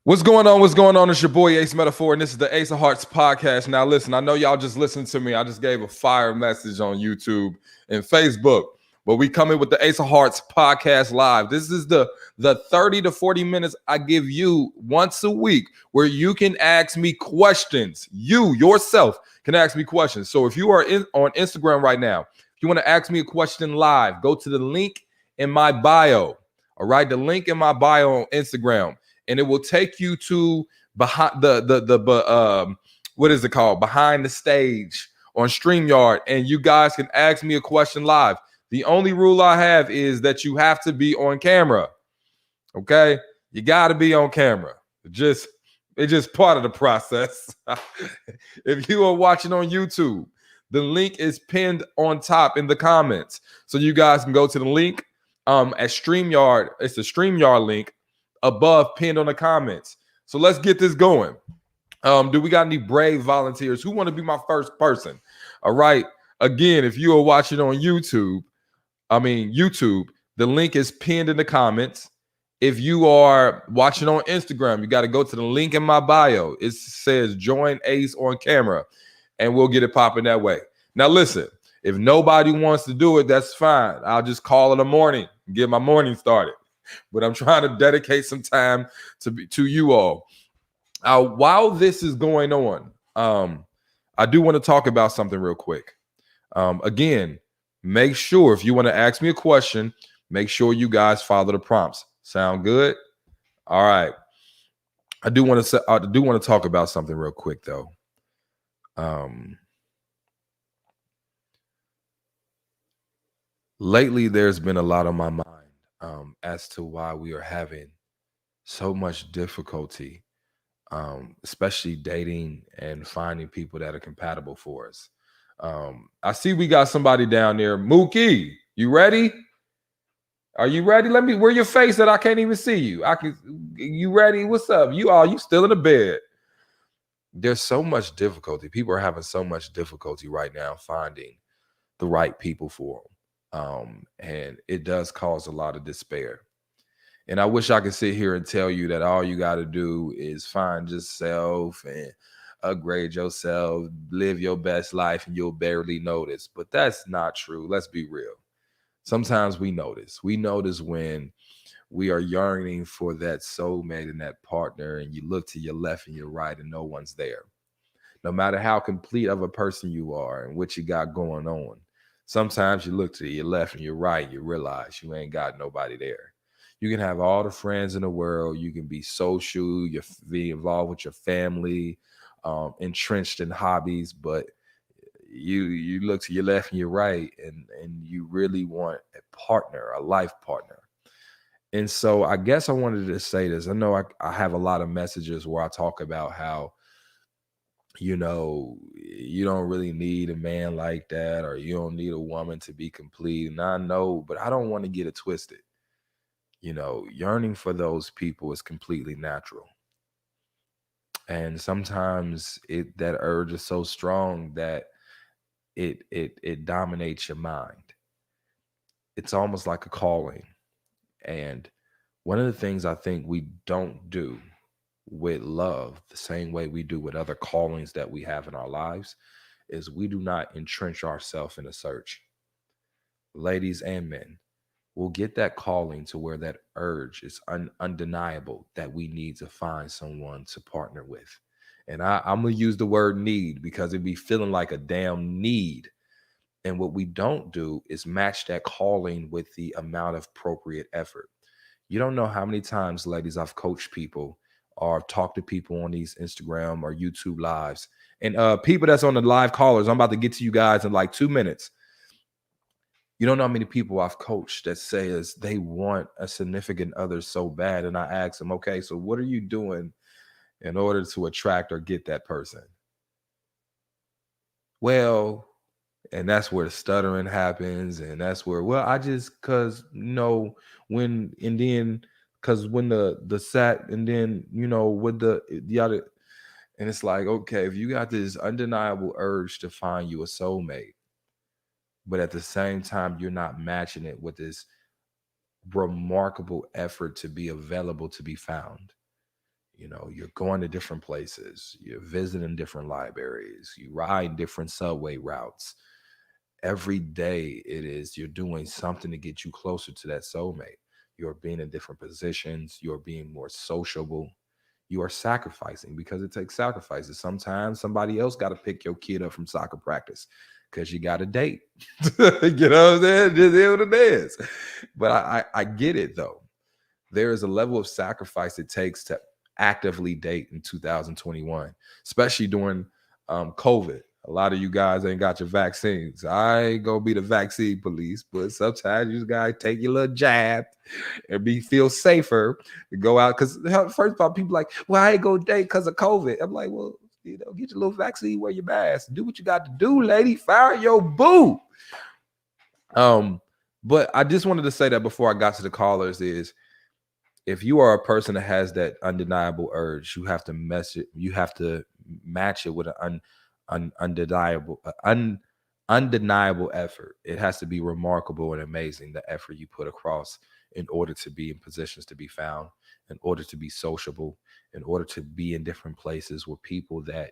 What's going on? What's going on? It's your boy Ace Metaphor, and this is the Ace of Hearts podcast. Now, listen, I know y'all just listened to me. I just gave a fire message on YouTube and Facebook, but we coming with the Ace of Hearts podcast live. This is the 30 to 40 minutes I give you once a week where you can ask me questions. You yourself can ask me questions. So if you are on Instagram right now, if you want to ask me a question live, go to the link in my bio. All right, the link in my bio on Instagram, and it will take you to behind the what is it called? Behind the stage on StreamYard, and you guys can ask me a question live. The only rule I have is that you have to be on camera. Okay, you got to be on camera. It's just part of the process. If you are watching on YouTube, the link is pinned on top in the comments, so you guys can go to the link at StreamYard. It's the StreamYard link above pinned on the comments. So let's get this going. Do we got any brave volunteers who want to be my first person? All right. Again, if you are watching on YouTube, the link is pinned in the comments. If you are watching on Instagram, you got to go to the link in my bio. It says join Ace on camera, and we'll get it popping that way. Now, listen, if nobody wants to do it, that's fine. I'll just call it a morning and get my morning started. But I'm trying to dedicate some time to you all. While this is going on, I do want to talk about something real quick. Again, make sure if you want to ask me a question, make sure you guys follow the prompts. Sound good? All right. I do want to talk about something real quick though. Lately, there's been a lot on my mind as to why we are having so much difficulty, especially dating and finding people that are compatible for us. I see we got somebody down there. Mookie, you ready? Are you ready? Let me where your face that I can't even see you. You ready? What's up? You still in the bed. There's so much difficulty. People are having so much difficulty right now finding the right people for them. And it does cause a lot of despair. And I wish I could sit here and tell you that all you got to do is find yourself and upgrade yourself, live your best life, and you'll barely notice. But that's not true. Let's be real. Sometimes we notice. We notice when we are yearning for that soulmate and that partner, and you look to your left and your right, and no one's there. No matter how complete of a person you are and what you got going on, sometimes you look to your left and your right, you realize you ain't got nobody there. You can have all the friends in the world. You can be social. You be involved with your family, entrenched in hobbies, but you look to your left and your right, and you really want a partner, a life partner. And so I guess I wanted to say this. I know I have a lot of messages where I talk about how, you don't really need a man like that, or you don't need a woman to be complete. And I know, but I don't want to get it twisted. Yearning for those people is completely natural. And sometimes that urge is so strong that it dominates your mind. It's almost like a calling. And one of the things I think we don't do with love the same way we do with other callings that we have in our lives is we do not entrench ourselves in a search. Ladies and men, we'll get that calling to where that urge is undeniable that we need to find someone to partner with. And I'm going to use the word need because it'd be feeling like a damn need. And what we don't do is match that calling with the amount of appropriate effort. You don't know how many times, ladies, I've coached people or talked to people on these Instagram or YouTube lives. And people that's on the live callers, I'm about to get to you guys in like 2 minutes. You don't know how many people I've coached that says they want a significant other so bad. And I ask them, okay, so what are you doing in order to attract or get that person? Well, and that's where the stuttering happens. And that's where, well, I just, cause when, and then, cause when the sat, and then, with the other, and it's like, okay, if you got this undeniable urge to find you a soulmate, but at the same time, you're not matching it with this remarkable effort to be available to be found. You're going to different places, you're visiting different libraries, you ride different subway routes. Every day you're doing something to get you closer to that soulmate. You're being in different positions, you're being more sociable. You are sacrificing because it takes sacrifices. Sometimes somebody else got to pick your kid up from soccer practice because you got a date. You know what I'm saying? Just is what it is. But I get it though. There is a level of sacrifice it takes to actively date in 2021, especially during COVID. A lot of you guys ain't got your vaccines. I ain't gonna be the vaccine police, but sometimes you just gotta take your little jab and feel safer to go out. Because first of all, people like, well, I ain't gonna date because of COVID. I'm like, well, get your little vaccine, wear your mask, do what you got to do, lady. Fire your boo. But I just wanted to say that before I got to the callers is, if you are a person that has that undeniable urge, you have to match it with an undeniable effort. It has to be remarkable and amazing, the effort you put across in order to be in positions to be found, in order to be sociable, in order to be in different places where people that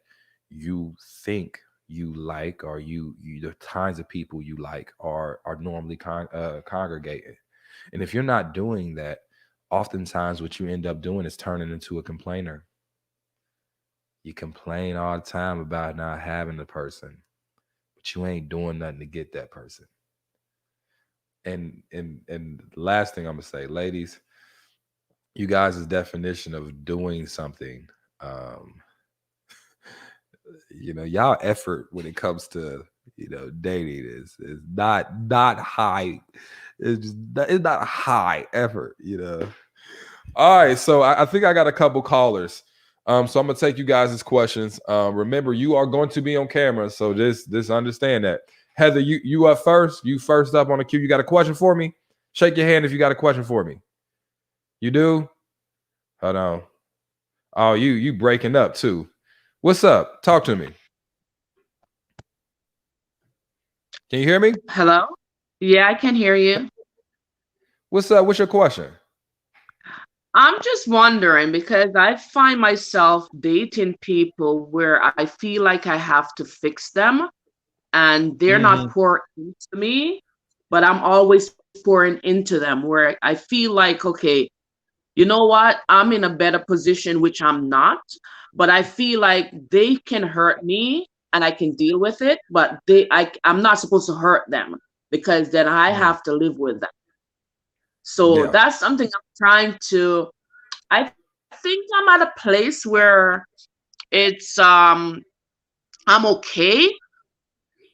you think you like, or the kinds of people you like are normally congregating. And if you're not doing that, oftentimes what you end up doing is turning into a complainer. You complain all the time about not having the person, but you ain't doing nothing to get that person. And the last thing I'm gonna say, ladies, you guys' definition of doing something, y'all effort when it comes to dating is not high. It's not high effort. All right, so I think I got a couple callers. So I'm gonna take you guys' questions. Remember, you are going to be on camera, so just understand that. Heather, you up first. You first up on the queue. You got a question for me? Shake your hand if you got a question for me. You do? Hold on. Oh, you breaking up too. What's up? Talk to me. Can you hear me? Hello? Yeah, I can hear you. What's up? What's your question? I'm just wondering because I find myself dating people where I feel like I have to fix them and they're not Mm-hmm. pouring into me, but I'm always pouring into them where I feel like, okay, you know what? I'm in a better position, which I'm not, but I feel like they can hurt me and I can deal with it, but I'm not supposed to hurt them because then I have to live with that. So Yeah. that's something I'm trying to. I think I'm at a place where it's I'm okay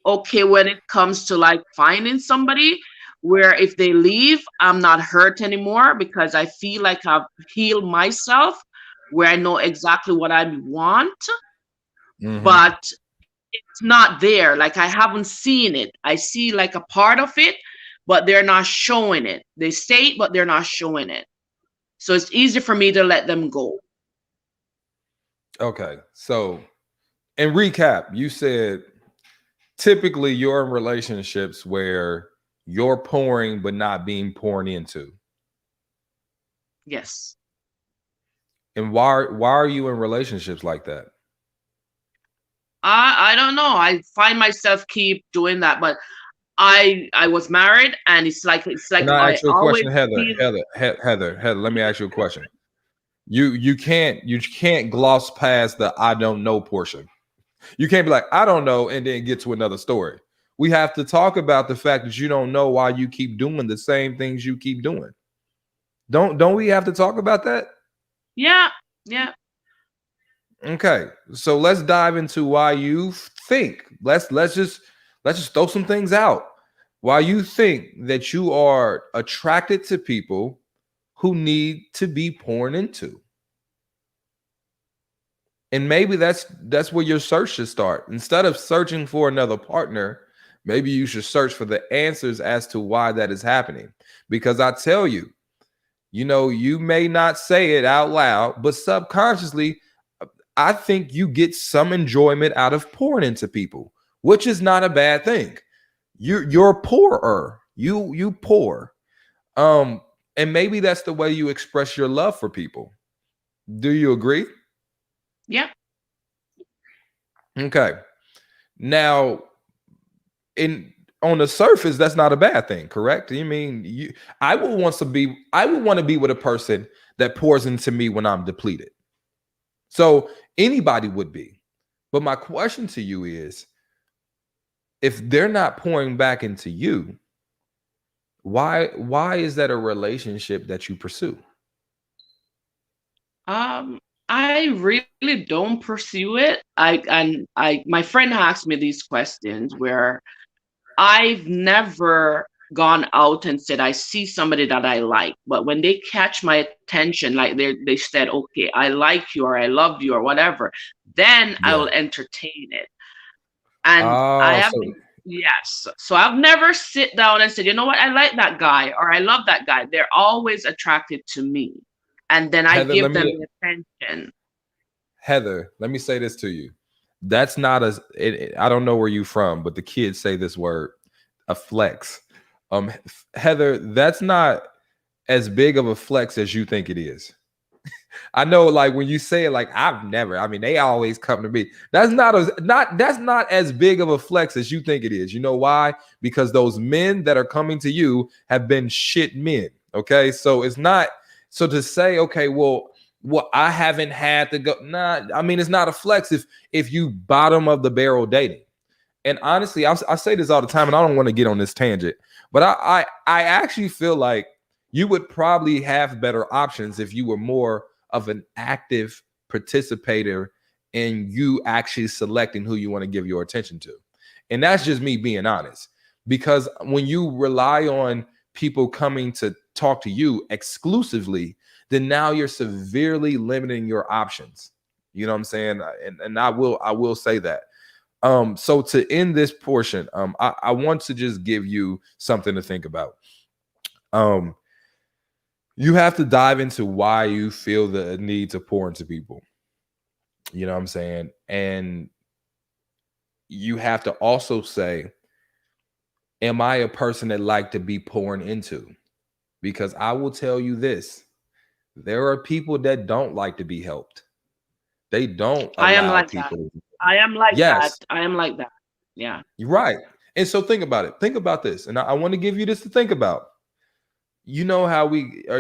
when it comes to like finding somebody where if they leave, I'm not hurt anymore because I feel like I've healed myself where I know exactly what I want, Mm-hmm. but it's not there. Like I haven't seen it. I see like a part of it, but they're not showing it. They say it, but they're not showing it. So it's easy for me to let them go. Okay. So in recap, you said typically you're in relationships where you're pouring but not being poured into. Yes. And why are you in relationships like that? I don't know. I find myself keep doing that, but I was married and it's like Can I I ask you a always question, Heather? feel. Heather, let me ask you a question. You can't gloss past the I don't know portion. You can't be like, I don't know, and then get to another story. We have to talk about the fact that you don't know why you keep doing the same things you keep doing. Don't we have to talk about that? Yeah, yeah. Okay, so let's dive into why you think. Let's just throw some things out. Why you think that you are attracted to people who need to be poured into, and maybe that's where your search should start. Instead of searching for another partner, maybe you should search for the answers as to why that is happening. Because I tell you, you may not say it out loud, but subconsciously I think you get some enjoyment out of pouring into people, which is not a bad thing. You're poorer. You pour. And maybe that's the way you express your love for people. Do you agree? Yeah. Okay. Now, in on the surface, that's not a bad thing, correct? You mean you I would want to be with a person that pours into me when I'm depleted. So anybody would be. But my question to you is, if they're not pouring back into you, why is that a relationship that you pursue? Um, I really don't pursue it. My friend asked me these questions where I've never gone out and said I see somebody that I like, but when they catch my attention, like they said, okay, I like you or I love you or whatever, then I Yeah. will entertain it. And I Oh, have so been, yes. So I've never sit down and said, you know what, I like that guy or I love that guy. They're always attracted to me. And then I Heather, give them the attention. Let me say this to you. That's not I don't know where you from, but the kids say this word, a flex. Heather, that's not as big of a flex as you think it is. I know, like when you say it, like I've never. I mean, they always come to me. That's not as big of a flex as you think it is. You know why? Because those men that are coming to you have been shit men. Okay, so it's not. So to say, okay, well, I haven't had to go. Nah, I mean, it's not a flex if you bottom of the barrel dating. And honestly, I say this all the time, and I don't want to get on this tangent, but I actually feel like you would probably have better options if you were more of an active participator in you actually selecting who you want to give your attention to. And that's just me being honest. Because when you rely on people coming to talk to you exclusively, then now you're severely limiting your options. You know what I'm saying? And I will say that. So to end this portion, I want to just give you something to think about. Um, you have to dive into why you feel the need to pour into people. You know what I'm saying? And you have to also say, am I a person that like to be pouring into? Because I will tell you this, there are people that don't like to be helped. They don't I am allow like that. people to. I am like that. Yes, I am like that. Yeah. you're right. And so think about it. Think about this. And I want to give you this to think about. You know how we are,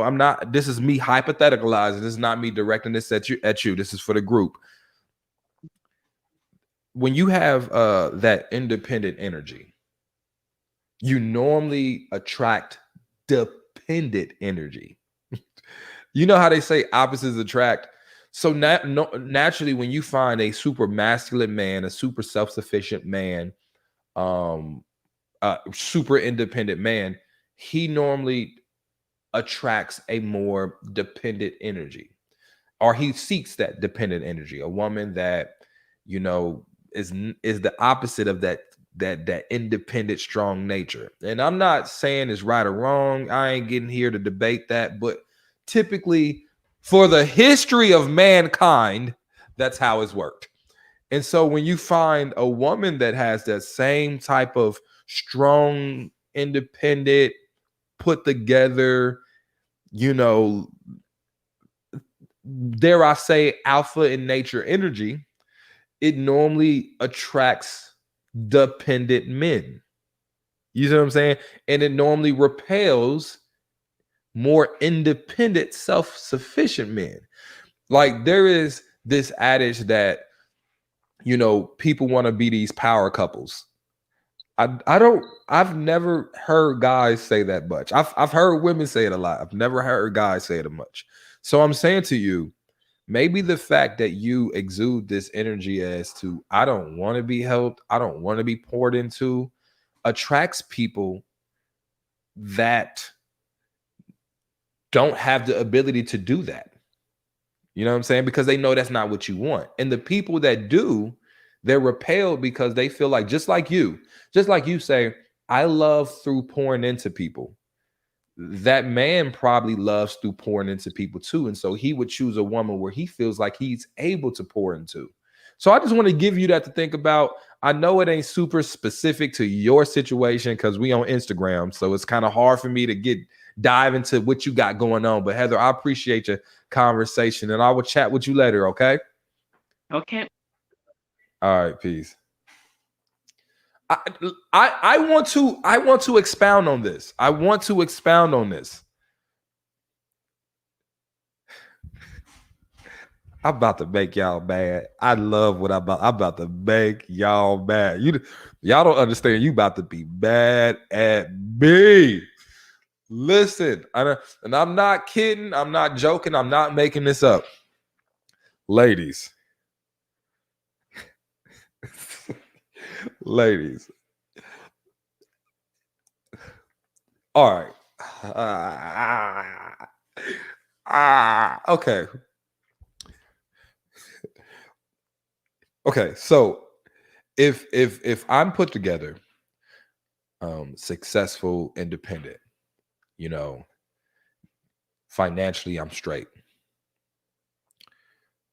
I'm not, this is me hypotheticalizing. This is not me directing this at you. This is for the group. When you have that independent energy, you normally attract dependent energy. You know how they say opposites attract. So naturally, when you find a super masculine man, a super self-sufficient man, um, a super independent man, he normally attracts a more dependent energy, or he seeks that dependent energy. A woman that you know is the opposite of that independent, strong nature. And I'm not saying it's right or wrong. I ain't getting here to debate that, but typically, for the history of mankind, that's how it's worked. And so when you find a woman that has that same type of strong, independent, put together, you know, dare I say, alpha in nature energy, it normally attracts dependent men. You see what I'm saying? And it normally repels more independent, self sufficient men. Like there is this adage that, people want to be these power couples. I've never heard guys say that much. I've heard women say it a lot. I've never heard guys say it much. So I'm saying to you, maybe the fact that you exude this energy as to I don't want to be helped, I don't want to be poured into, attracts people that don't have the ability to do that. You know what I'm saying? Because they know that's not what you want. And the people that do, they're repelled because they feel like just like you say, I love through pouring into people. That man probably loves through pouring into people too. And so he would choose a woman where he feels like he's able to pour into. So I just want to give you that to think about. I know it ain't super specific to your situation because we on Instagram. So it's kind of hard for me to get dive into what you got going on. But Heather, I appreciate your conversation, and I will chat with you later. Okay. Okay. All right. Peace. I, I want to expound on this. I want to expound on this. I'm about to make y'all mad. I love what I'm about to make y'all mad. Y'all don't understand. You about to be mad at me. Listen, and I'm not kidding. I'm not joking. I'm not making this up. Ladies. Ladies. All right. Okay. Okay. So if I'm put together, successful, independent, you know, financially I'm straight,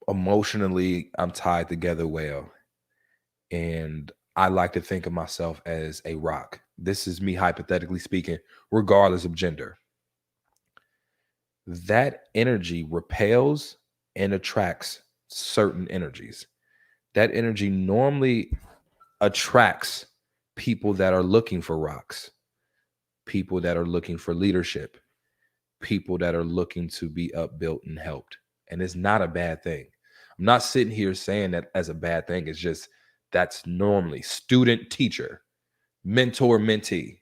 emotionally I'm tied together well, and I like to think of myself as a rock. This is me hypothetically speaking, regardless of gender. That energy repels and attracts certain energies. That energy normally attracts people that are looking for rocks, people that are looking for leadership, people that are looking to be upbuilt and helped. And it's not a bad thing. I'm not sitting here saying that as a bad thing. It's just that's normally student teacher, mentor mentee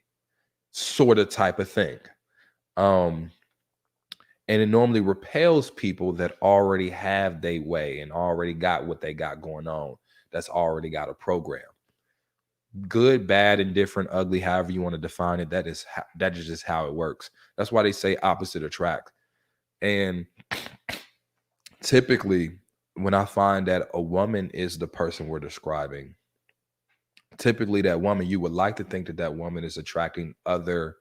sort of type of thing. Um, and it normally repels people that already have their way and already got what they got going on. That's already got a program. Good, bad, indifferent, ugly, however you want to define it. That is just how it works. That's why they say opposite attract. And typically, when I find that a woman is the person we're describing, typically that woman, you would like to think that that woman is attracting other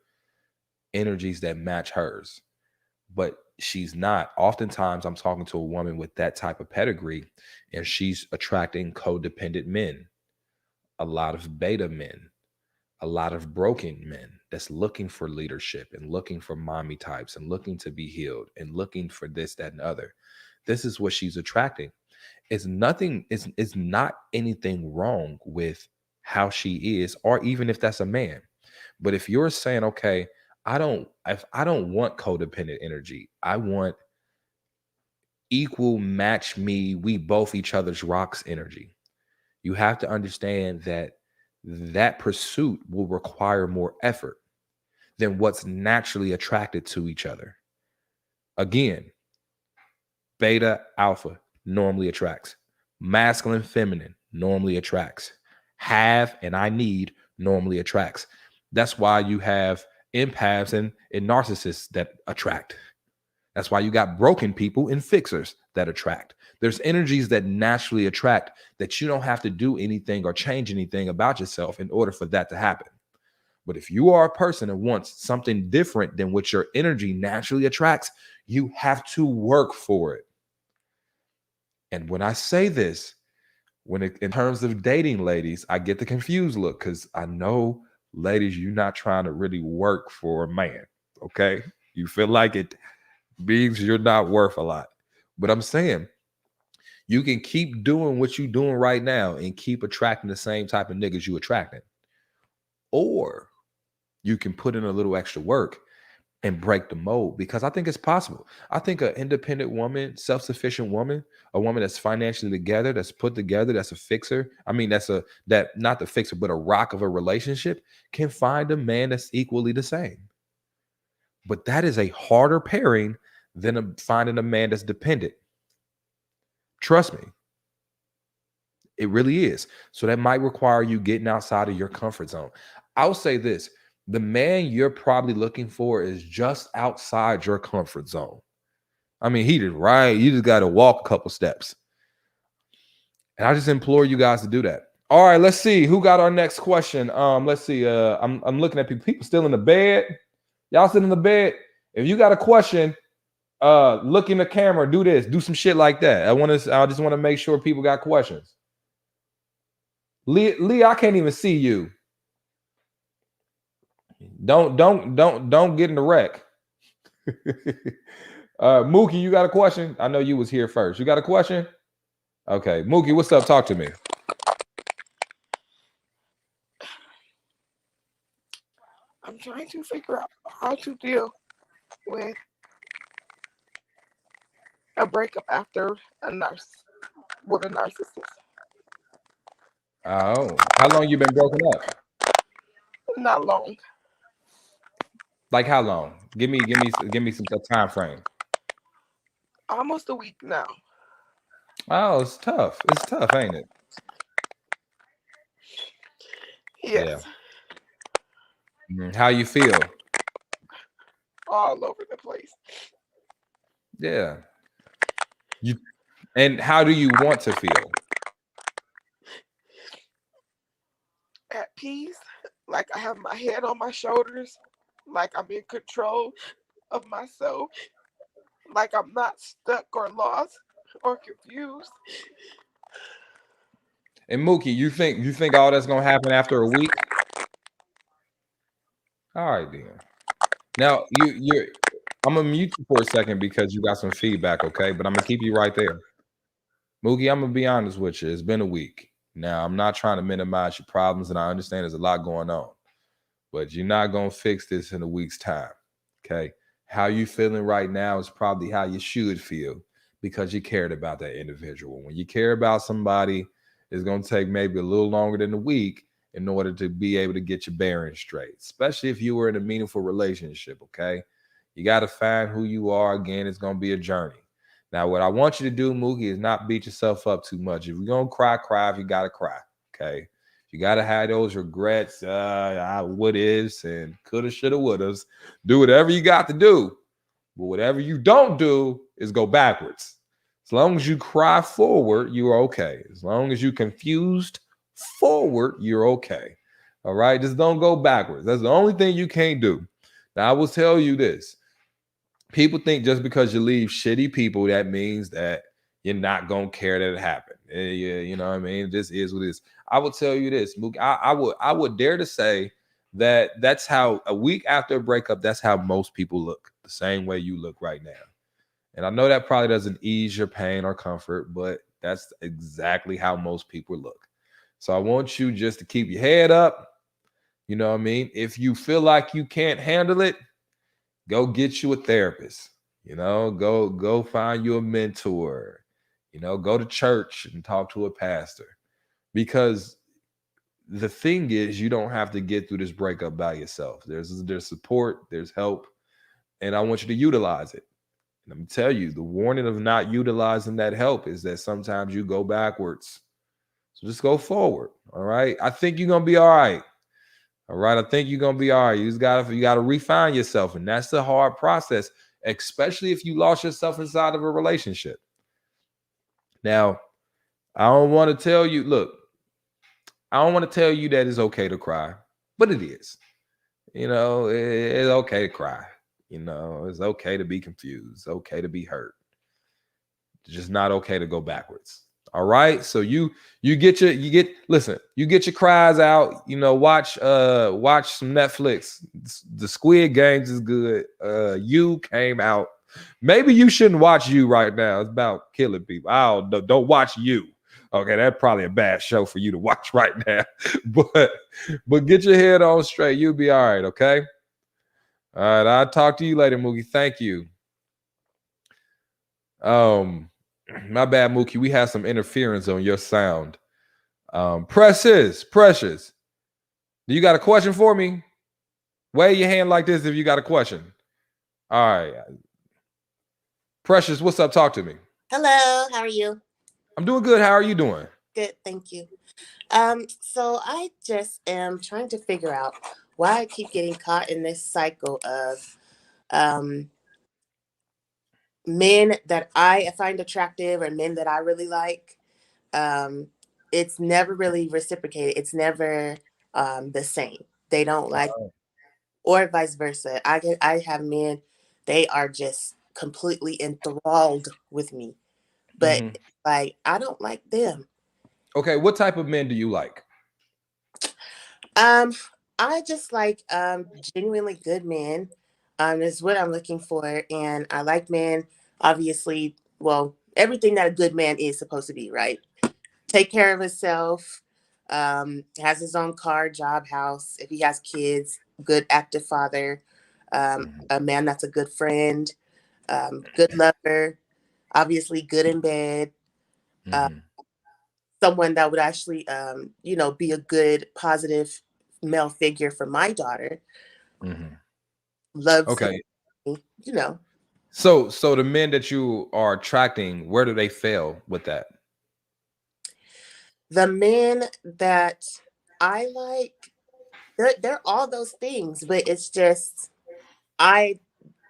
energies that match hers, but she's not. Oftentimes, I'm talking to a woman with that type of pedigree, and she's attracting codependent men, a lot of beta men, a lot of broken men that's looking for leadership and looking for mommy types and looking to be healed and looking for this, that, and other. This is what she's attracting. It's not anything wrong with how she is, or even if that's a man. But if you're saying, okay, I don't want codependent energy. I want equal match me, we both each other's rocks energy. You have to understand that that pursuit will require more effort than what's naturally attracted to each other. Again, beta, alpha normally attracts. Masculine, feminine normally attracts. Have and I need normally attracts. That's why you have empaths and narcissists that attract. That's why you got broken people and fixers that attract. There's energies that naturally attract that you don't have to do anything or change anything about yourself in order for that to happen. But if you are a person that wants something different than what your energy naturally attracts, you have to work for it. And when I say this, in terms of dating, ladies, I get the confused look because I know, ladies, you're not trying to really work for a man. Okay. You feel like it means you're not worth a lot. But I'm saying you can keep doing what you're doing right now and keep attracting the same type of niggas you attracting. Or you can put in a little extra work and break the mold, because I think it's possible. I think an independent woman, self-sufficient woman, a woman that's financially together, that's put together, that's a fixer. I mean, that not the fixer, but a rock of a relationship, can find a man that's equally the same. But that is a harder pairing than finding a man that's dependent. Trust me, it really is. So that might require you getting outside of your comfort zone. I'll say this: the man you're probably looking for is just outside your comfort zone. I mean, he just right. You just got to walk a couple steps. And I just implore you guys to do that. All right, let's see who got our next question. Let's see. I'm looking at people still in the bed. Y'all sitting in the bed. If you got a question, look in the camera, do this, do some shit like that. I just want to make sure people got questions. Lee, I can't even see you. Don't get in the wreck. Mookie, you got a question? I know you was here first. You got a question? Okay, Mookie, what's up? Talk to me. I'm trying to figure out how to deal with a breakup after a nurse with a narcissist. Oh, how long you been broken up? Not long, Like how long? Give me some time frame. almost a week now. Oh, it's tough. It's tough, ain't it? Yeah. Yes, How you feel? all over the place. Yeah. You and how do you want to feel? At peace, like I have my head on my shoulders, like I'm in control of myself, like I'm not stuck or lost or confused. And Mookie, you think all that's gonna happen after a week? All right, then. Now you're I'm gonna mute you for a second because you got some feedback, okay? But I'm gonna keep you right there. Mookie, I'm gonna be honest with you. It's been a week. Now I'm not trying to minimize your problems, and I understand there's a lot going on, but you're not gonna fix this in a week's time. Okay. How you feeling right now is probably how you should feel because you cared about that individual. When you care about somebody, it's gonna take maybe a little longer than a week in order to be able to get your bearings straight, especially if you were in a meaningful relationship. Okay. You got to find who you are again. It's gonna be a journey. Now, what I want you to do, Mookie, is not beat yourself up too much. If you're gonna cry, cry if you gotta cry. Okay. You got to have those regrets, what ifs and coulda, shoulda, wouldas. Do whatever you got to do. But whatever you don't do is go backwards. As long as you cry forward, you're okay. As long as you confused forward, you're okay. All right. Just don't go backwards. That's the only thing you can't do. Now, I will tell you this. People think just because you leave shitty people, that means that you're not gonna care that it happened. Yeah, you know what I mean? This is what it is. I will tell you this, Mook. I would dare to say that that's how a week after a breakup, that's how most people look, the same way you look right now. And I know that probably doesn't ease your pain or comfort, but that's exactly how most people look. So I want you just to keep your head up. You know what I mean? If you feel like you can't handle it, go get you a therapist. Go find you a mentor. Go to church and talk to a pastor. Because the thing is, you don't have to get through this breakup by yourself. There's support, there's help, and I want you to utilize it. And I'm tell you, the warning of not utilizing that help is that sometimes you go backwards. So just go forward. All right. I think you're gonna be all right. All right. I think you're gonna be all right. You gotta refine yourself. And that's the hard process, especially if you lost yourself inside of a relationship. Now, I don't want to tell you, look, I don't want to tell you that it's okay to cry, but it is. It's okay to cry. It's okay to be confused. It's okay to be hurt. It's just not okay to go backwards. All right. So you get your cries out, watch some Netflix. The Squid Games is good. You came out. Maybe you shouldn't watch you right now. It's about killing people. I don't know. Don't watch you. Okay, that's probably a bad show for you to watch right now. but get your head on straight. You'll be all right, okay? All right, I'll talk to you later, Mookie. Thank you. Um, my bad, Mookie. We had some interference on your sound. Precious. Do you got a question for me? Wave your hand like this if you got a question. All right. Precious, what's up? Talk to me. Hello, how are you? I'm doing good. How are you doing? Good, thank you. So I just am trying to figure out why I keep getting caught in this cycle of um men that I find attractive or men that I really like. Um, it's never really reciprocated. It's never the same. They don't like, or vice versa. I have men, they are just completely enthralled with me, but Mhm. like I don't like them. Okay, what type of men do you like? Um, I just like genuinely good men. Is what I'm looking for, and I like men. Obviously, well, everything that a good man is supposed to be, right? Take care of himself. Has his own car, job, house. If he has kids, good active father. Mhm. A man that's a good friend. Good lover. Obviously, good in bed. Uh, Mhm. Someone that would actually, be a good, positive male figure for my daughter. Mhm. Loves Okay. me, you know. So the men that you are attracting, where do they fail with that? The men that I like, they're all those things, but it's just I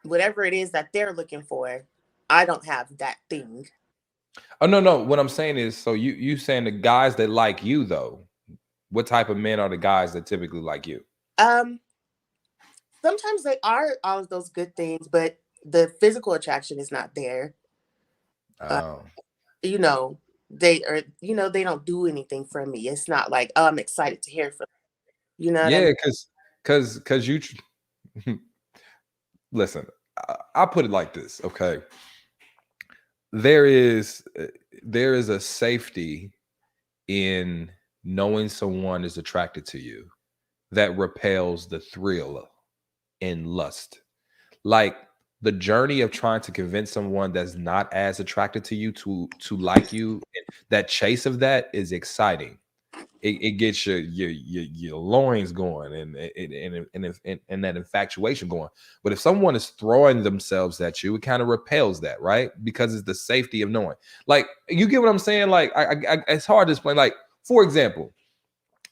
whatever it is that they're looking for, I don't have that thing. Oh no, no. What I'm saying is, so you saying the guys that like you though, what type of men are the guys that typically like you? Um, Sometimes they are all of those good things, but the physical attraction is not there. Uh, Oh. you know, they are, they don't do anything for me. It's not like, oh, I'm excited to hear from you. You know what I mean? Yeah, because you listen, I'll put it like this, okay? There is there is a safety in knowing someone is attracted to you that repels the thrill and lust. Like the journey of trying to convince someone that's not as attracted to you to like you, that chase of that is exciting. It gets your loins going and that infatuation going. But if someone is throwing themselves at you, it kind of repels that, right? Because it's the safety of knowing. Like you get what I'm saying? Like it's hard to explain. Like for example,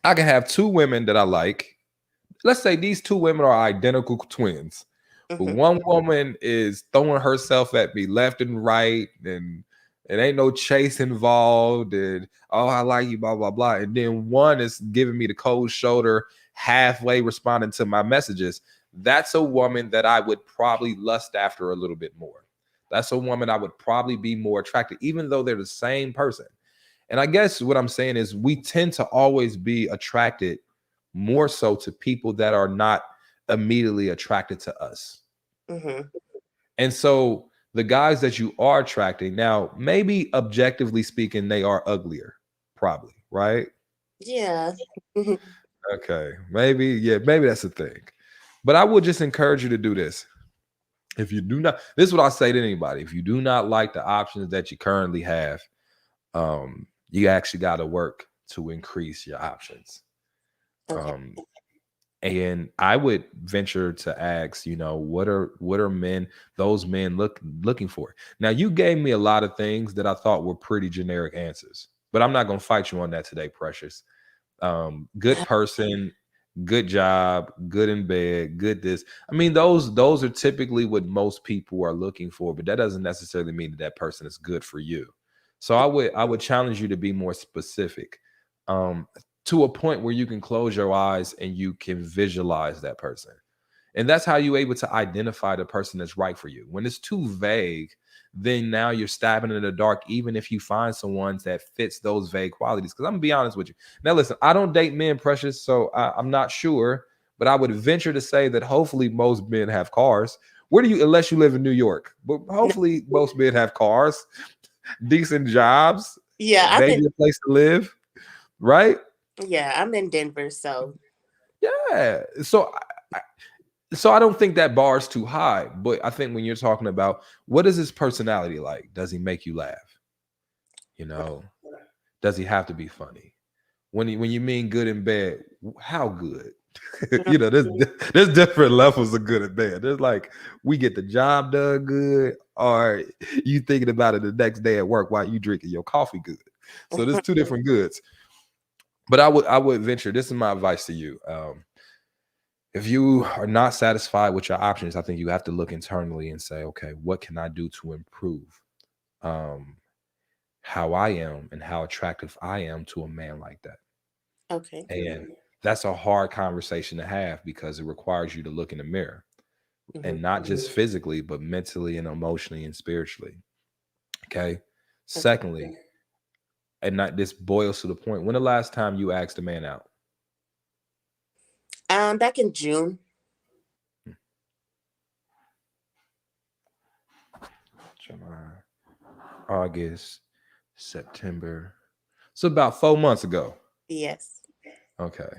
I can have two women that I like. Let's say these two women are identical twins, but Hmm. one woman is throwing herself at me left and right, and it ain't no chase involved, and oh, I like you, blah, blah, blah. And then one is giving me the cold shoulder, halfway responding to my messages. That's a woman that I would probably lust after a little bit more. That's a woman I would probably be more attracted, even though they're the same person. And I guess what I'm saying is we tend to always be attracted more so to people that are not immediately attracted to us. Hmm. And so the guys that you are attracting now, maybe objectively speaking, they are uglier, probably, right? Yeah. Hmm. Okay. Maybe, yeah, maybe that's the thing. But I would just encourage you to do this. If you do not, this is what I say to anybody. If you do not like the options that you currently have, you actually got to work to increase your options. Okay. Um, and I would venture to ask, what are men, those men looking for? Now, you gave me a lot of things that I thought were pretty generic answers, but I'm not gonna fight you on that today, Precious. Good person, good job, good in bed, good this. I mean, those are typically what most people are looking for, but that doesn't necessarily mean that that person is good for you. So I would challenge you to be more specific, um, to a point where you can close your eyes and you can visualize that person. And that's how you're able to identify the person that's right for you. When it's too vague, then now you're stabbing in the dark, even if you find someone that fits those vague qualities. Because I'm gonna be honest with you. Now, listen, I don't date men, Precious, so I'm not sure, but I would venture to say that hopefully most men have cars. Where do you, unless you live in New York, but No, hopefully most men have cars, decent jobs, yeah, maybe a place to live, right? I'm in Denver, so Yeah. So I don't think that bar is too high, but I think when you're talking about what is his personality like? Does he make you laugh? You know, does he have to be funny? When you mean good in bed, how good? There's different levels of good in bed. There's like we get the job done good, or you thinking about it the next day at work while you drinking your coffee good. So there's two different goods. But I would venture. This is my advice to you. If you are not satisfied with your options, I think you have to look internally and say, okay, what can I do to improve um, how I am and how attractive I am to a man like that? okay. And that's a hard conversation to have because it requires you to look in the mirror Hmm. and not just physically, but mentally and emotionally and spiritually. Okay. Okay. Secondly, and not this boils to the point, when the last time you asked a man out? Back in June. July, August, September. So about 4 months ago. Yes. Okay.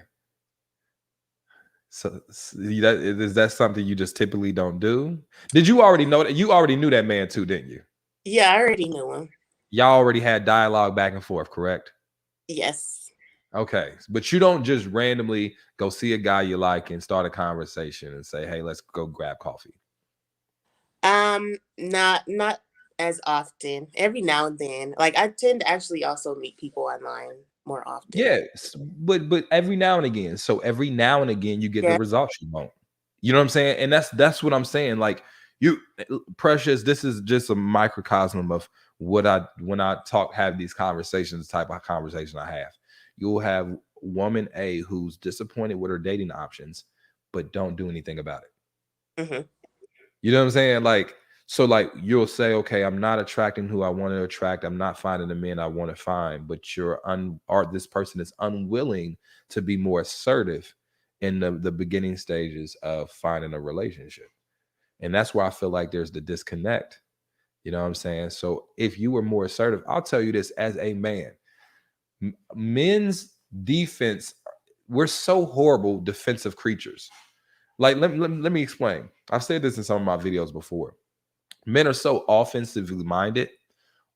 So that is that something you just typically don't do? Did you already know that? You already knew that man too, didn't you? Yeah, I already knew him. Y'all already had dialogue back and forth, correct? Yes. Okay. But you don't just randomly go see a guy you like and start a conversation and say, hey, let's go grab coffee. Not as often. Every now and then. Like I tend to actually also meet people online more often. Yes, but every now and again. So every now and again, you get the Yeah. results you want. You know what I'm saying? And that's what I'm saying. Like you, Precious. This is just a microcosm of what I when I have these conversations. Type of conversation I have. You'll have woman A who's disappointed with her dating options, but don't do anything about it. Mm-hmm. You know what I'm saying? Like, so like you'll say, okay, I'm not attracting who I want to attract. I'm not finding the men I want to find, but or this person is unwilling to be more assertive in the beginning stages of finding a relationship. And that's where I feel like there's the disconnect. You know what I'm saying? So if you were more assertive, I'll tell you this as a man, men's defense, we're so horrible defensive creatures. Like, let me explain. I've said this in some of my videos before. Men are so offensively minded.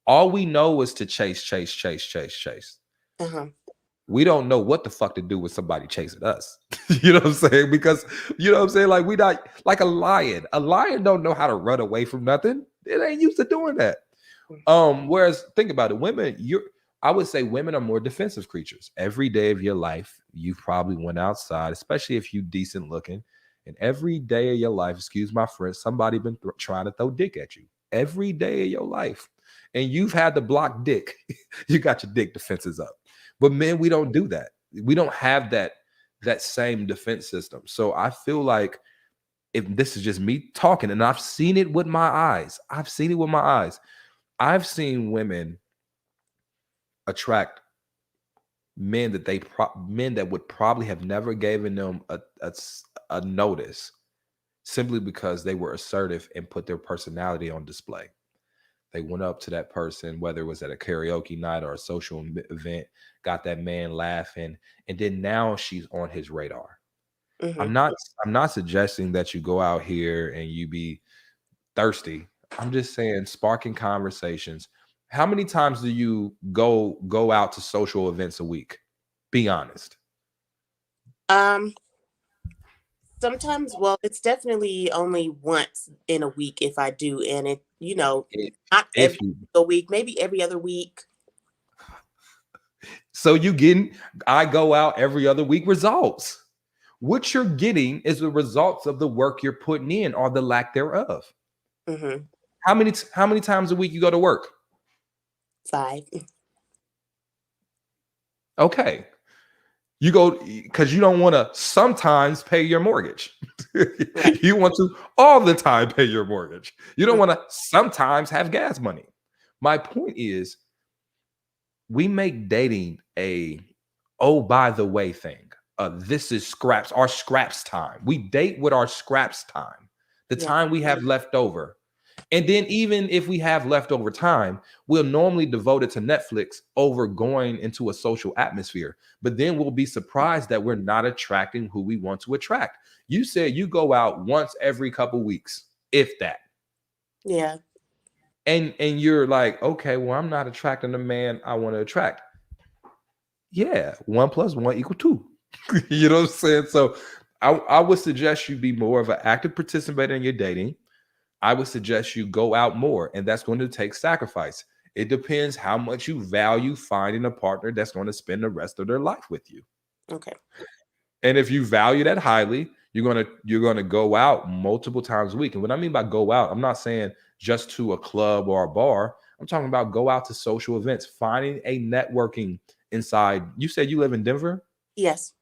All we know is to chase, chase, chase, chase, chase. Uh-huh. We don't know what the fuck to do with somebody chasing us. You know what I'm saying? Because you know what I'm saying? Like we not like a lion. A lion don't know how to run away from nothing. It ain't used to doing that. Whereas think about it, I would say women are more defensive creatures. Every day of your life, you probably went outside, especially if you decent looking. And every day of your life, excuse my French, somebody been trying to throw dick at you. Every day of your life. And you've had to block dick. You got your dick defenses up. But men, we don't do that. We don't have that same defense system. So I feel like if this is just me talking, and I've seen it with my eyes. I've seen it with my eyes. I've seen women attract men that men that would probably have never given them a notice simply because they were assertive and put their personality on display. They went up to that person, whether it was at a karaoke night or a social event, got that man laughing, and then now she's on his radar. Mm-hmm. I'm not suggesting that you go out here and you be thirsty. I'm just saying sparking conversations. How many times do you go out to social events a week? Be honest. Sometimes, well, it's definitely only once in a week if I do, and it, If, not every if you week, maybe every other week. so you getting I go out every other week results. What you're getting is the results of the work you're putting in or the lack thereof. Mm-hmm. How many times a week you go to work? 5. Okay. You go because you don't want to sometimes pay your mortgage. Right. You want to all the time pay your mortgage. You don't want to sometimes have gas money. My point is, we make dating a oh by the way thing. This is our scraps time. We date with our scraps time, the Yeah. time we have left over. And then even if we have leftover time, we'll normally devote it to Netflix over going into a social atmosphere. But then we'll be surprised that we're not attracting who we want to attract. You said you go out once every couple weeks, if that. Yeah. And you're like, okay, well, I'm not attracting the man I want to attract. Yeah, 1 + 1 = 2. You know what I'm saying? So I would suggest you be more of an active participant in your dating. I would suggest you go out more, and that's going to take sacrifice. It depends how much you value finding a partner that's going to spend the rest of their life with you. Okay. And if you value that highly, you're gonna go out multiple times a week. And what I mean by go out, I'm not saying just to a club or a bar. I'm talking about go out to social events, finding a networking inside. You said you live in Denver? Yes.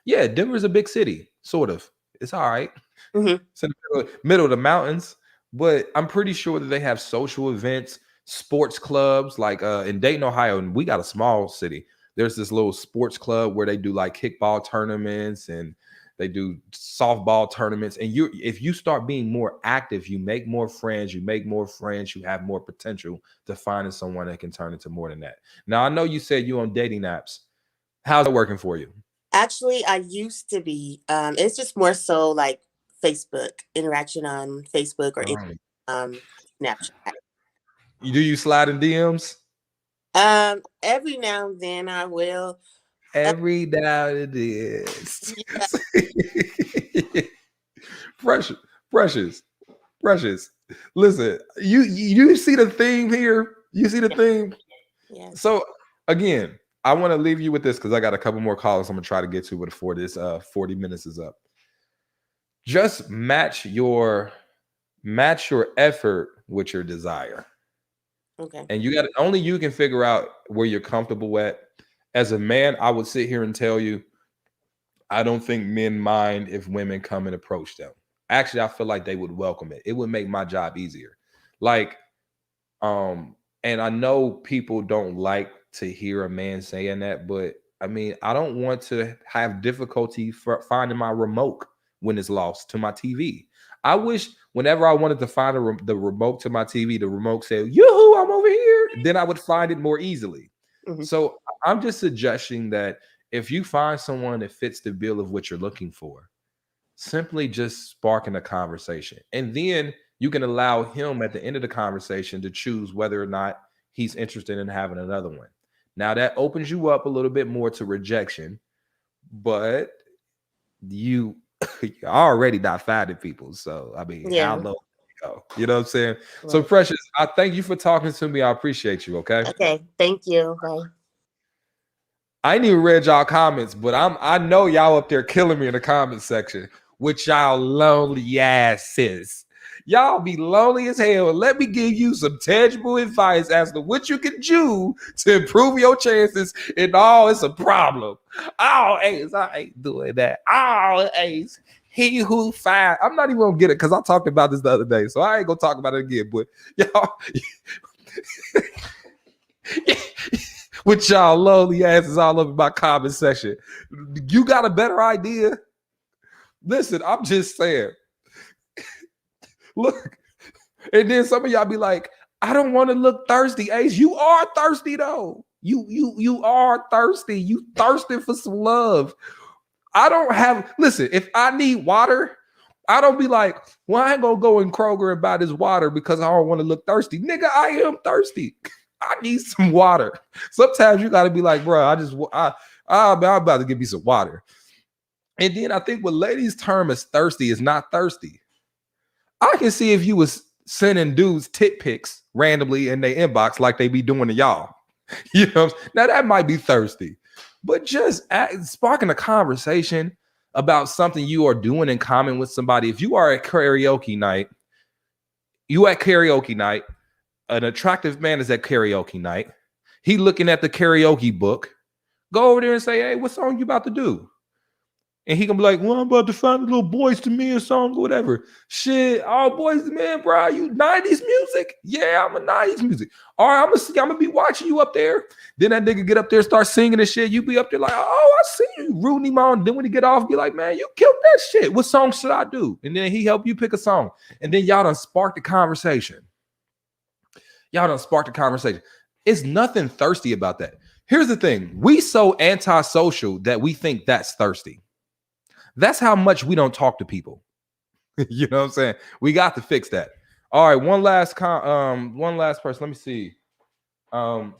Yeah, Denver's a big city, sort of. It's all right. Mm-hmm. It's in the middle of the mountains, but I'm pretty sure that they have social events, sports clubs, like in Dayton, Ohio, and we got a small city. There's this little sports club where they do like kickball tournaments and They do softball tournaments. And if you start being more active, you make more friends, you have more potential to finding someone that can turn into more than that. Now, I know you said you on dating apps. How's it working for you? Actually, I used to be. It's just more so like Facebook interaction on Facebook or Snapchat. Do you slide in DMs? Every now and then I will. Every now and then. Yeah. Precious, precious, precious. Listen, you see the theme here? You see the theme? Yes. So again, I want to leave you with this because I got a couple more callers I'm gonna try to get to before this 40 minutes is up. Just match your effort with your desire. Okay. And only you can figure out where you're comfortable at. As a man, I would sit here and tell you, I don't think men mind if women come and approach them. Actually, I feel like they would welcome it. It would make my job easier. Like, and I know people don't like to hear a man saying that, but I mean, I don't want to have difficulty for finding my remote when it's lost to my TV. I wish whenever I wanted to find the remote to my TV, the remote said, "Yoo-hoo, I'm over here." Then I would find it more easily. Mm-hmm. So I'm just suggesting that if you find someone that fits the bill of what you're looking for, simply just sparking a conversation. And then you can allow him at the end of the conversation to choose whether or not he's interested in having another one. Now that opens you up a little bit more to rejection, but you already not finding people. So I mean, Yeah. how low you go? You know what I'm saying? Right. So Precious, I thank you for talking to me. I appreciate you. Okay. Okay. Thank you. Bye. I ain't even read y'all comments, but I know y'all up there killing me in the comment section with y'all lonely asses. Y'all be lonely as hell. Let me give you some tangible advice as to what you can do to improve your chances. And it's a problem. Oh, Ace, I ain't doing that. Oh, Ace, he who finds. I'm not even gonna get it because I talked about this the other day, so I ain't gonna talk about it again. But y'all. With y'all lonely asses all over my comment section. You got a better idea? Listen, I'm just saying. Look, and then some of y'all be like, I don't want to look thirsty. Ace, you are thirsty though. You are thirsty. You thirsting for some love. Listen, if I need water, I don't be like, well, I ain't gonna go in Kroger and buy this water because I don't want to look thirsty. Nigga, I am thirsty. I need some water. Sometimes you gotta be like, bro, I'm about to give me some water. And then I think what ladies term as thirsty is not thirsty. I can see if you was sending dudes tit pics randomly in their inbox like they be doing to y'all. You know, now that might be thirsty, but just sparking a conversation about something you are doing in common with somebody. If you are at karaoke night, an attractive man is at karaoke night. He looking at the karaoke book. Go over there and say, hey, what song you about to do? And he gonna be like, well, I'm about to find a little Boys to Men song or whatever. Shit, all Boys to Men, bro. You 90s music? Yeah, I'm a 90s music. All right, I'm gonna be watching you up there. Then that nigga get up there, start singing and shit. You be up there like, oh, I see you, rooting him on. Then when he get off, be like, man, you killed that shit. What song should I do? And then he help you pick a song. And then y'all done spark the conversation. It's nothing thirsty about that. Here's the thing. We so antisocial that we think that's thirsty. That's how much we don't talk to people. You know what I'm saying? We got to fix that. All right, one last person. Let me see. All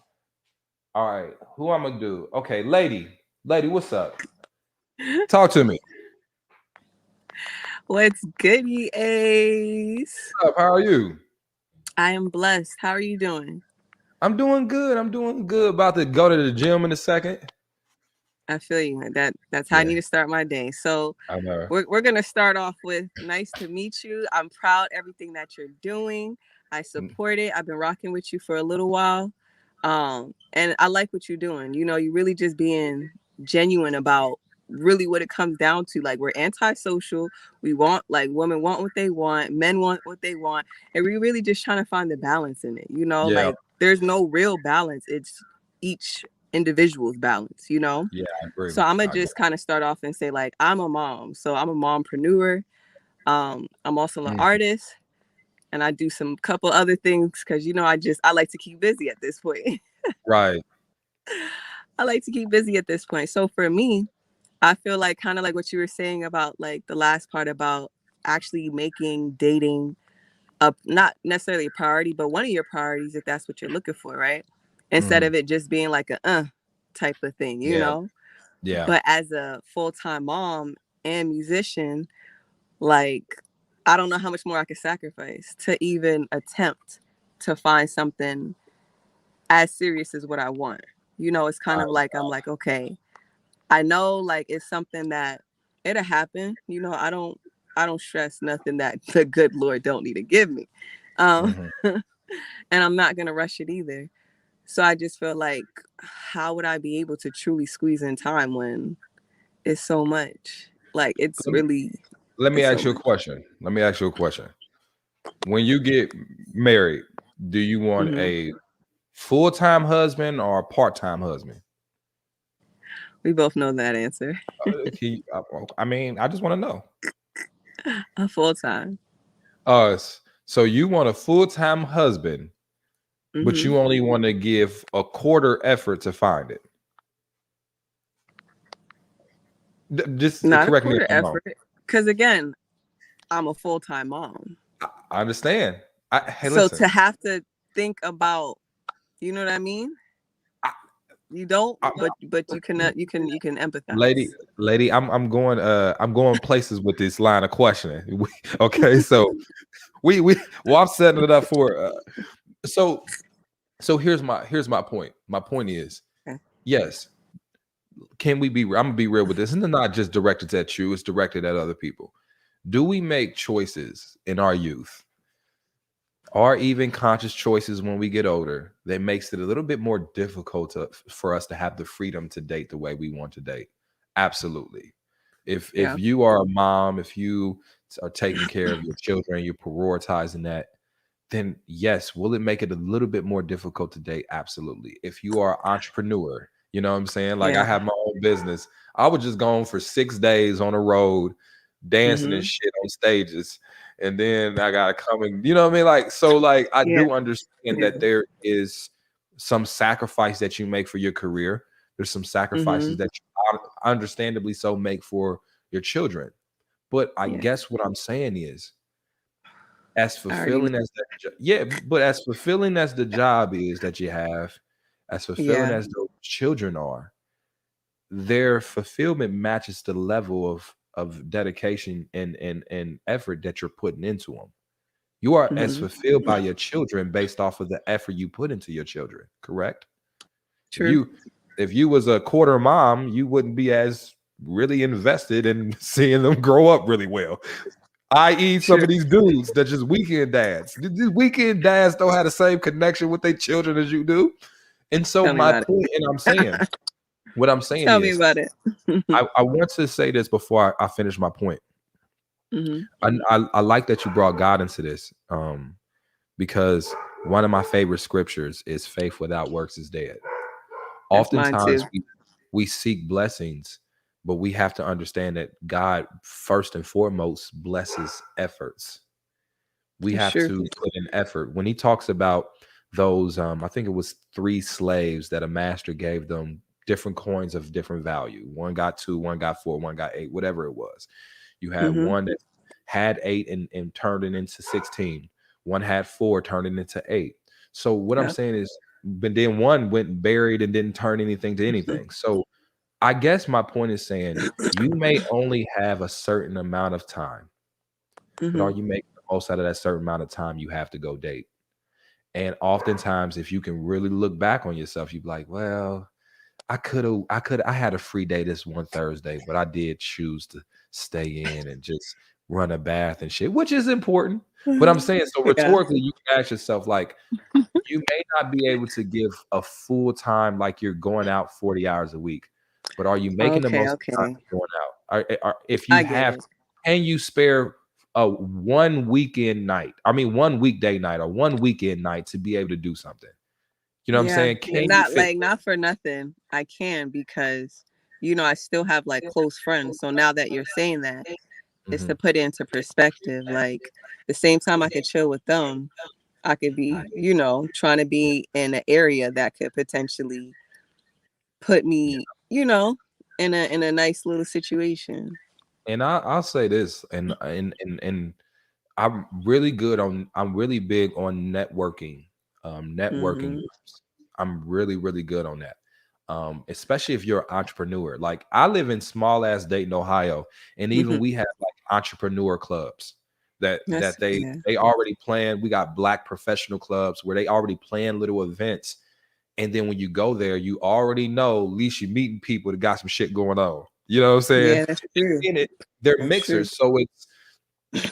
right, who I'm gonna do? Okay, lady, what's up? Talk to me. What's goody, Ace? What's up? How are you? I am blessed. How are you doing? I'm doing good. About to go to the gym in a second. I feel you. That's how I need to start my day. So we're gonna start off with nice to meet you. I'm proud everything that you're doing. I support it. I've been rocking with you for a little while. And I like what you're doing. You know, you're really just being genuine about really what it comes down to. Like, we're antisocial. We want, like, women want what they want, men want what they want, and we're really just trying to find the balance in it. You know, like, there's no real balance. It's each individual's balance, you know? Yeah, I agree. So I'm gonna just kind of start off and say, like, I'm a mom. So I'm a mompreneur. I'm also an artist, and I do some couple other things because, you know, I like to keep busy at this point. Right. I like to keep busy at this point. So for me, I feel like kind of like what you were saying about like the last part about actually making dating not necessarily a priority, but one of your priorities if that's what you're looking for, right? Instead of it just being like a type of thing, you know? Yeah. But as a full-time mom and musician, like I don't know how much more I could sacrifice to even attempt to find something as serious as what I want. You know, it's kind of like I'm like, okay, I know like it's something that it'll happen. You know, I don't stress nothing that the good Lord don't need to give me. And I'm not gonna rush it either. So I just feel like how would I be able to truly squeeze in time when it's so much? Like it's really Let me it's ask so you a much. question. When you get married, do you want a full-time husband or a part-time husband? We both know that answer. I mean, I just want to know. A full time. So you want a full-time husband, but you only want to give a quarter effort to find it. Just Not a correct me if quarter I'm wrong. effort. Because again, I'm a full-time mom. I understand. Hey, so listen. to have to think about, you know what I mean? You don't, but you can empathize. Lady, I'm going places with this line of questioning. Okay, so I'm setting it up for so here's my point. My point is, yes, can we be I'm gonna be real with this, and it's not just directed at you, it's directed at other people. Do we make choices in our youth, or even conscious choices when we get older, that makes it a little bit more difficult for us to have the freedom to date the way we want to date? Absolutely. If you are a mom, if you are taking care of your children, you're prioritizing that, then yes, will it make it a little bit more difficult to date? Absolutely. If you are an entrepreneur, you know what I'm saying? Like I have my own business. I would just go on for 6 days on the road, dancing and shit on stages. And then I gotta come and you know what I mean? Like, so like I do understand that there is some sacrifice that you make for your career. There's some sacrifices that you understandably so make for your children. But I guess what I'm saying is, as fulfilling as that, but as fulfilling as the job is that you have, as fulfilling as those children are, their fulfillment matches the level of dedication and effort that you're putting into them. You are as fulfilled by your children based off of the effort you put into your children, correct? True. If you was a quarter mom, you wouldn't be as really invested in seeing them grow up really well. I.e., some of these dudes that just weekend dads. These weekend dads don't have the same connection with their children as you do. And so my point, and I'm saying, what I'm saying Tell me is, about it. I want to say this before I finish my point. I like that you brought God into this, because one of my favorite scriptures is faith without works is dead. That's Oftentimes we seek blessings, but we have to understand that God first and foremost blesses efforts. We have to put in effort. When he talks about those, I think it was 3 slaves that a master gave them different coins of different value. One got 2, one got 4, one got 8, whatever it was. You had one that had 8 and turned it into 16. One had 4, turned it into 8. So what I'm saying is, but then one went buried and didn't turn anything to anything. So I guess my point is saying you may only have a certain amount of time, but are you making the most out of that certain amount of time you have to go date? And oftentimes, if you can really look back on yourself, you'd be like, well, I had a free day this one Thursday, but I did choose to stay in and just run a bath and shit, which is important. But I'm saying, so rhetorically, you can ask yourself, like, you may not be able to give a full time, like you're going out 40 hours a week, but are you making the most of the time you're going out? If you have, can you spare one weekend night? I mean, one weekday night or one weekend night to be able to do something? You know what I'm saying? Can not you fit? like not for nothing. I can because I still have like close friends. So now that you're saying that, it's to put it into perspective. Like the same time I could chill with them, I could be, trying to be in an area that could potentially put me, in a nice little situation. And I'll say this, and I'm really big on networking, networking Mm-hmm. groups. I'm really, really good on that. Especially if you're an entrepreneur. Like I live in small ass Dayton, Ohio, and even Mm-hmm. we have like entrepreneur clubs that That's they already plan. We got Black professional clubs where they already plan little events. And then when you go there, you already know, at least you're meeting people that got some shit going on. You know what I'm saying? Yeah, that's true. They're That's true. mixers. So it's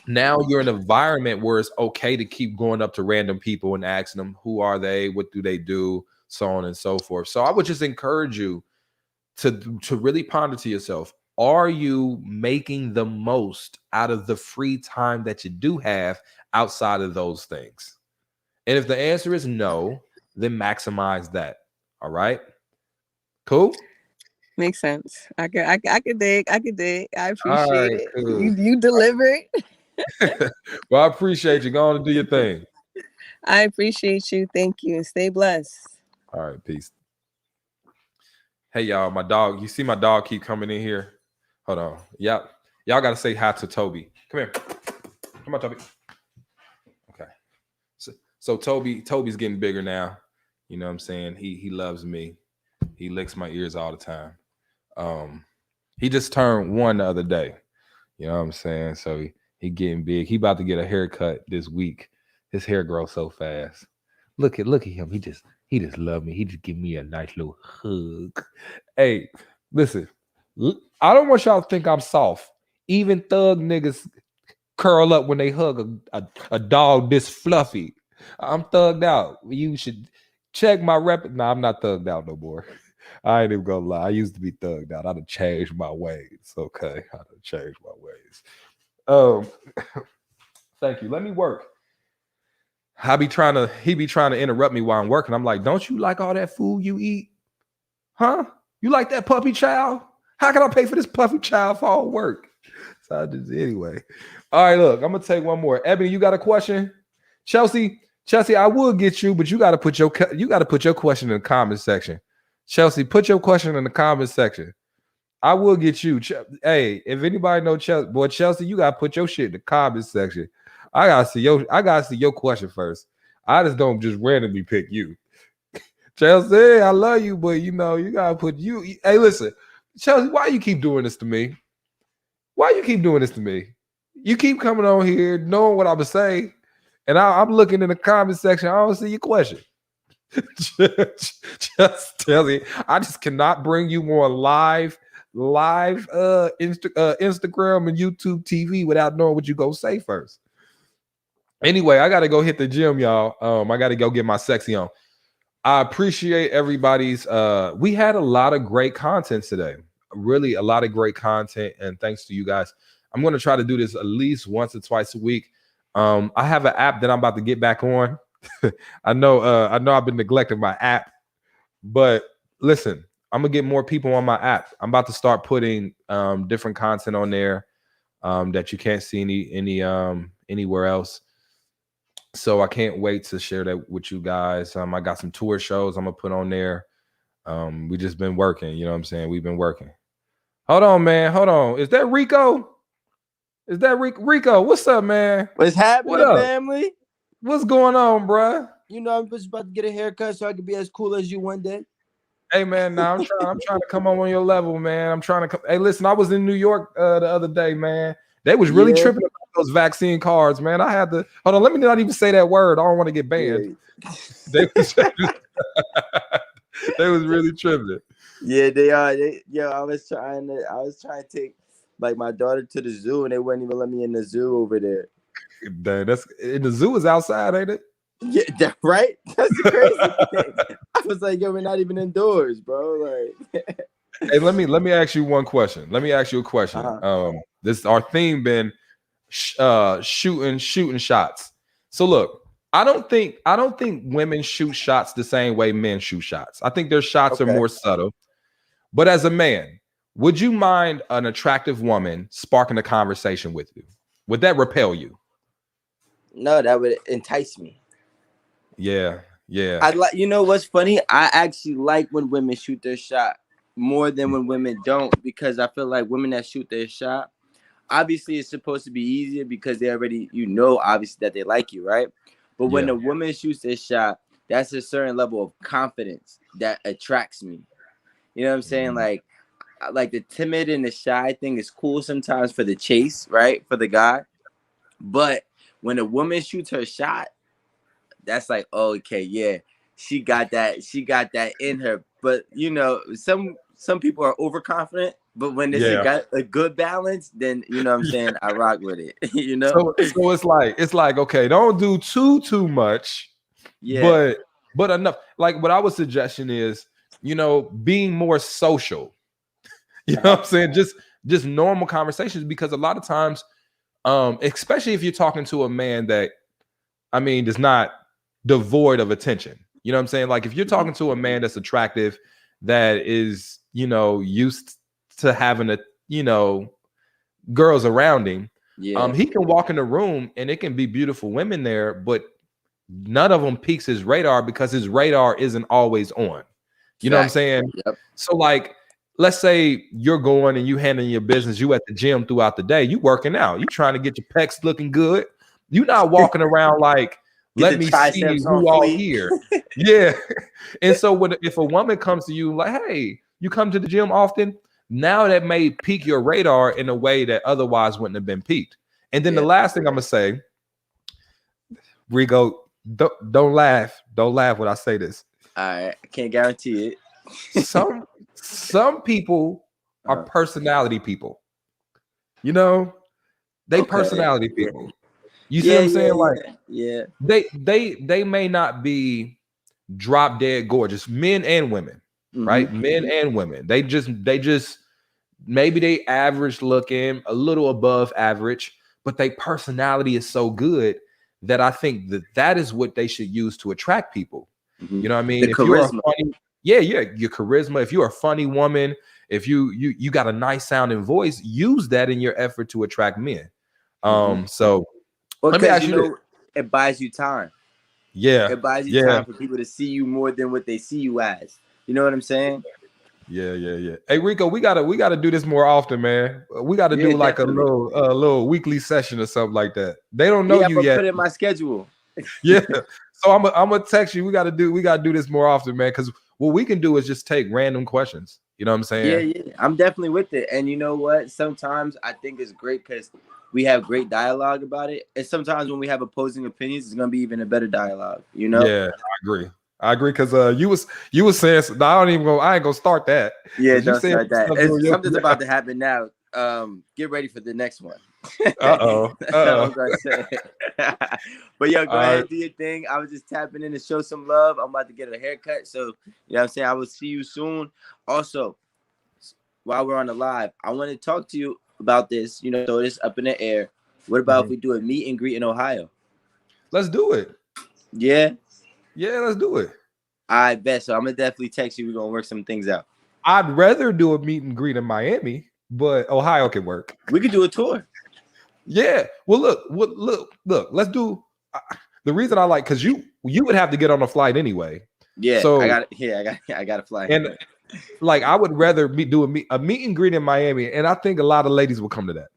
now you're in an environment where it's okay to keep going up to random people and asking them, who are they? What do they do? So on and so forth. So I would just encourage you to really ponder to yourself, are you making the most out of the free time that you do have outside of those things? And if the answer is no, then maximize that. All right. Cool. Makes sense. I could dig. I could dig. I All appreciate right, it. cool. You delivered. Well, I appreciate you. Go on and do your thing. I appreciate you. Thank you. And stay blessed. All right, peace. Hey y'all, my dog. You see my dog keep coming in here. Hold on. Y'all gotta say hi to Toby. Come here. Come on, Toby. Okay. So Toby's getting bigger now. You know what I'm saying? He loves me. He licks my ears all the time. He just turned 1 the other day. You know what I'm saying? So he getting big. He about to get a haircut this week. His hair grows so fast. Look at him. He just love me. He just give me a nice little hug. Hey, listen. I don't want y'all to think I'm soft. Even thug niggas curl up when they hug a dog this fluffy. I'm thugged out. You should check my rep. Nah, I'm not thugged out no more. I ain't even gonna lie. I used to be thugged out. I'd have changed my ways. Okay. I'd have changed my ways. Thank you. Let me work. He be trying to interrupt me while I'm working. I'm like, don't you like all that food you eat? Huh? You like that puppy child? How can I pay for this puppy child for all work? So I just anyway. All right, look, I'm gonna take one more. Ebony, you got a question? Chelsea, I will get you, but you gotta put your question in the comment section. Chelsea, put your question in the comment section. I will get you. Hey, if anybody know Chelsea, boy, Chelsea, you gotta put your shit in the comment section. I gotta see your question first. I just don't just randomly pick you. Chelsea, I love you, but you gotta put you. Hey, listen, Chelsea, why you keep doing this to me? Why you keep doing this to me? You keep coming on here knowing what I'm gonna say, and I'm looking in the comment section. I don't see your question. Just tell me, I just cannot bring you on live Instagram and YouTube TV without knowing what you go say first. Anyway, I gotta go hit the gym, y'all. I gotta go get my sexy on. I appreciate everybody's we had a lot of great content today. Really a lot of great content, and thanks to you guys. I'm going to try to do this at least once or twice a week. I have an app that I'm about to get back on. I know I've been neglecting my app, but listen, I'm gonna get more people on my app. I'm about to start putting different content on there that you can't see anywhere else. So I can't wait to share that with you guys. I got some tour shows I'm gonna put on there. We just been working, you know what I'm saying? We've been working. Hold on, man. Hold on. Is that Rico? Is that Rico? What's up, man? What's happening, what up? family? What's going on, bruh? You know, I'm just about to get a haircut so I can be as cool as you one day. Hey, man, now I'm trying to come on your level, man. I'm trying to come. Hey, listen, I was in New York the other day, man. They was really tripping about those vaccine cards, man. I had to hold on. Let me not even say that word. I don't want to get banned. Yeah. They was really tripping. Yeah, they are. I was trying to take like my daughter to the zoo, and they wouldn't even let me in the zoo over there. Dang, that's in the zoo is outside, ain't it? Yeah, right. That's the crazy thing. I was like, yo, we're not even indoors, bro. Like, hey, let me ask you one question. Let me ask you a question. This our theme been shooting shots. So look, I don't think women shoot shots the same way men shoot shots. I think their shots are more subtle. But as a man, would you mind an attractive woman sparking a conversation with you? Would that repel you? No, that would entice me. Yeah. I like. You know what's funny? I actually like when women shoot their shot more than when women don't, because I feel like women that shoot their shot, obviously it's supposed to be easier because they already, obviously that they like you, right? But when a woman shoots their shot, that's a certain level of confidence that attracts me. You know what I'm saying? Like the timid and the shy thing is cool sometimes for the chase, right? For the guy. But when a woman shoots her shot, that's like, oh, okay, yeah, she got that in her. But some people are overconfident, but when it's a good balance, then what I'm saying, I rock with it. So it's like okay, don't do too much, but enough. Like what I would suggestion is, being more social. You know what I'm saying? Just normal conversations, because a lot of times, especially if you're talking to a man that, I mean, is not devoid of attention. You know what I'm saying? Like if you're talking to a man that's attractive, that is, used to having girls around him, he can walk in the room and it can be beautiful women there, but none of them piques his radar because his radar isn't always on. You know what I'm saying? Yep. So like, let's say you're going and you handling your business, you at the gym throughout the day, you working out, you trying to get your pecs looking good. You're not walking around like, let me see who all here. Yeah. And so if a woman comes to you like, hey, you come to the gym often, now that may pique your radar in a way that otherwise wouldn't have been piqued. And then the last thing I'm gonna say, Rigo, don't laugh when I say this. I can't guarantee it. Some people are personality people. They personality people. You see what I'm saying? They may not be drop dead gorgeous, men and women, right? Men and women. They just maybe they average looking, a little above average, but their personality is so good that I think that is what they should use to attract people. You know what I mean? If you're a funny, your charisma. If you're a funny woman, if you got a nice sounding voice, use that in your effort to attract men. So let me ask you, it buys you time. Yeah, it buys you time for people to see you more than what they see you as. You know what I'm saying? Yeah. Hey Rico, we gotta do this more often, man. We gotta do like definitely. a little weekly session or something like that. They don't know you yet. Put it in my schedule. Yeah. So I'm gonna text you. We gotta do this more often, man. Because what we can do is just take random questions. You know what I'm saying? Yeah. I'm definitely with it. And you know what? Sometimes I think it's great because we have great dialogue about it. And sometimes when we have opposing opinions, it's gonna be even a better dialogue. Yeah, I agree because you was saying I ain't gonna start that. Yeah, don't start that. Something's about to happen now. Get ready for the next one. That's all I'm gonna say. But yo, go ahead, do your thing. I was just tapping in to show some love. I'm about to get a haircut, so you know what I'm saying. I will see you soon. Also, while we're on the live, I want to talk to you about this. Throw this up in the air. What about if we do a meet and greet in Ohio? Let's do it. Yeah, let's do it. I bet. So I'm gonna definitely text you. We're gonna work some things out. I'd rather do a meet and greet in Miami, but Ohio can work. We could do a tour. Yeah. Well, look. Let's do. The reason I like, because you would have to get on a flight anyway. Yeah. So I got to fly. And like I would rather do a meet and greet in Miami, and I think a lot of ladies will come to that.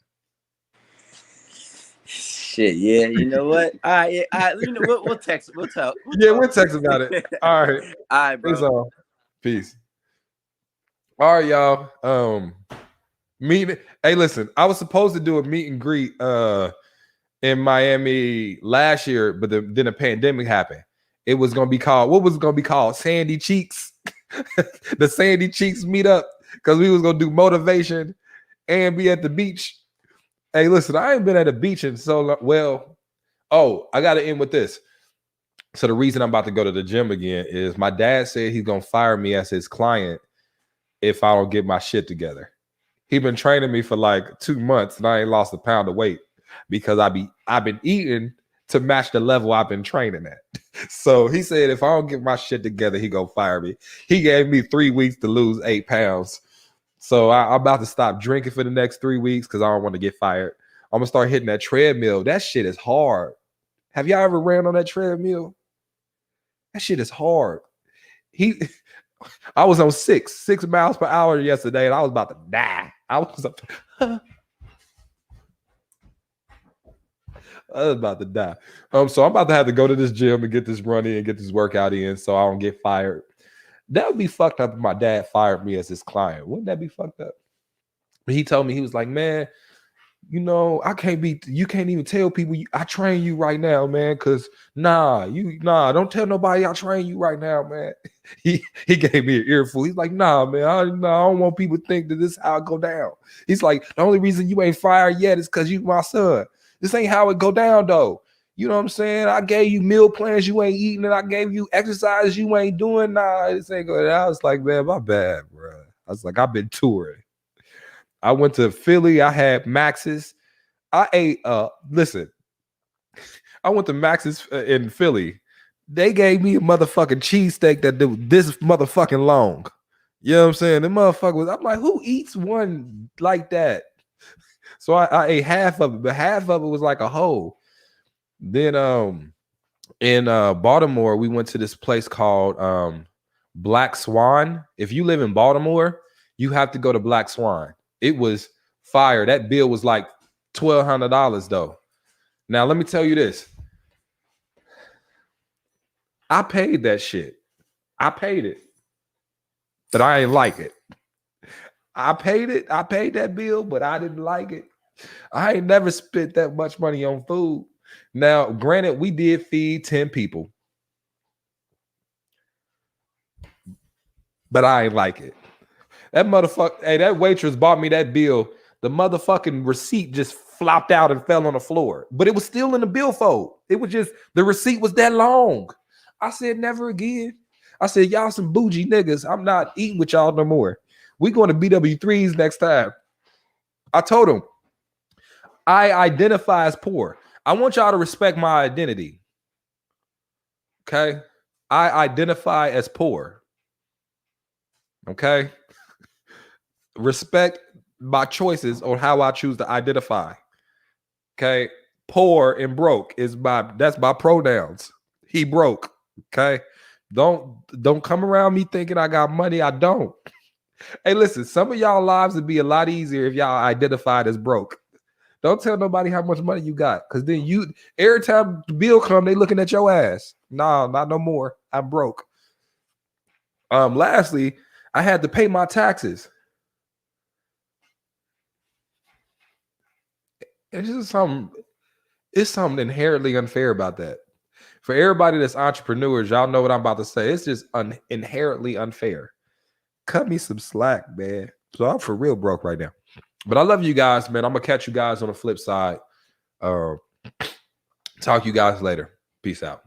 Shit, yeah. You know what? All right, we'll text. We'll talk. We'll text about it. All right, bro. Peace. All right, y'all. Hey, listen. I was supposed to do a meet and greet in Miami last year, but then a pandemic happened. It was gonna be called. What was it gonna be called? Sandy Cheeks. The Sandy Cheeks meet up, because we was gonna do motivation and be at the beach. Hey, listen, I ain't been at a beach in so long. Well, I got to end with this. So the reason I'm about to go to the gym again is my dad said he's going to fire me as his client if I don't get my shit together. He's been training me for like 2 months and I ain't lost a pound of weight because I've been eating to match the level I've been training at. So he said, if I don't get my shit together, he gonna fire me. He gave me 3 weeks to lose 8 pounds. So I'm about to stop drinking for the next 3 weeks because I don't want to get fired. I'm gonna start hitting that treadmill. That shit is hard. Have y'all ever ran on that treadmill? That shit is hard. I was on 6 miles per hour yesterday, and I was about to die. I was about to die. So I'm about to have to go to this gym and get this run in, get this workout in, so I don't get fired. That would be fucked up if my dad fired me as his client. Wouldn't that be fucked up? But he told me, he was like, man, you know, you can't even tell people I train you right now, man. Cause don't tell nobody I train you right now, man. He gave me an earful. He's like, nah, man, I don't want people to think that this is how it go down. He's like, the only reason you ain't fired yet is because you my son. This ain't how it go down, though. You know what I'm saying? I gave you meal plans you ain't eating, and I gave you exercise you ain't doing. Nah, this ain't good. I was like, man, my bad, bro. I was like, I've been touring. I went to Philly. I had Max's. I ate, listen, I went to Max's in Philly. They gave me a motherfucking cheesesteak that did this motherfucking long. You know what I'm saying? The motherfucker was, I'm like, who eats one like that? So I ate half of it, but half of it was like a whole. Then in Baltimore, we went to this place called Black Swan. If you live in Baltimore, you have to go to Black Swan. It was fire. That bill was like $1,200 though. Now let me tell you this. I paid that shit. I paid it, but I ain't like it. I paid it. I paid that bill, but I didn't like it. I ain't never spent that much money on food. Now, granted, we did feed 10 people, but I ain't like it. That motherfucker, hey, that waitress bought me that bill. The motherfucking receipt just flopped out and fell on the floor, but it was still in the billfold. It was just, the receipt was that long. I said, never again. I said, y'all some bougie niggas. I'm not eating with y'all no more. We going to BW3s next time. I told him, I identify as poor. I want y'all to respect my identity. Okay? I identify as poor. Okay? Respect my choices on how I choose to identify. Okay? Poor and broke that's my pronouns. He broke. Okay? Don't come around me thinking I got money. I don't. Hey, listen, some of y'all lives would be a lot easier if y'all identified as broke. Don't tell nobody how much money you got, because then every time the bill come, they looking at your ass. Nah, not no more. I'm broke. Lastly, I had to pay my taxes. It's something inherently unfair about that. For everybody that's entrepreneurs, y'all know what I'm about to say. It's just inherently unfair. Cut me some slack, man. So I'm for real broke right now. But I love you guys, man. I'm going to catch you guys on the flip side. Talk to you guys later. Peace out.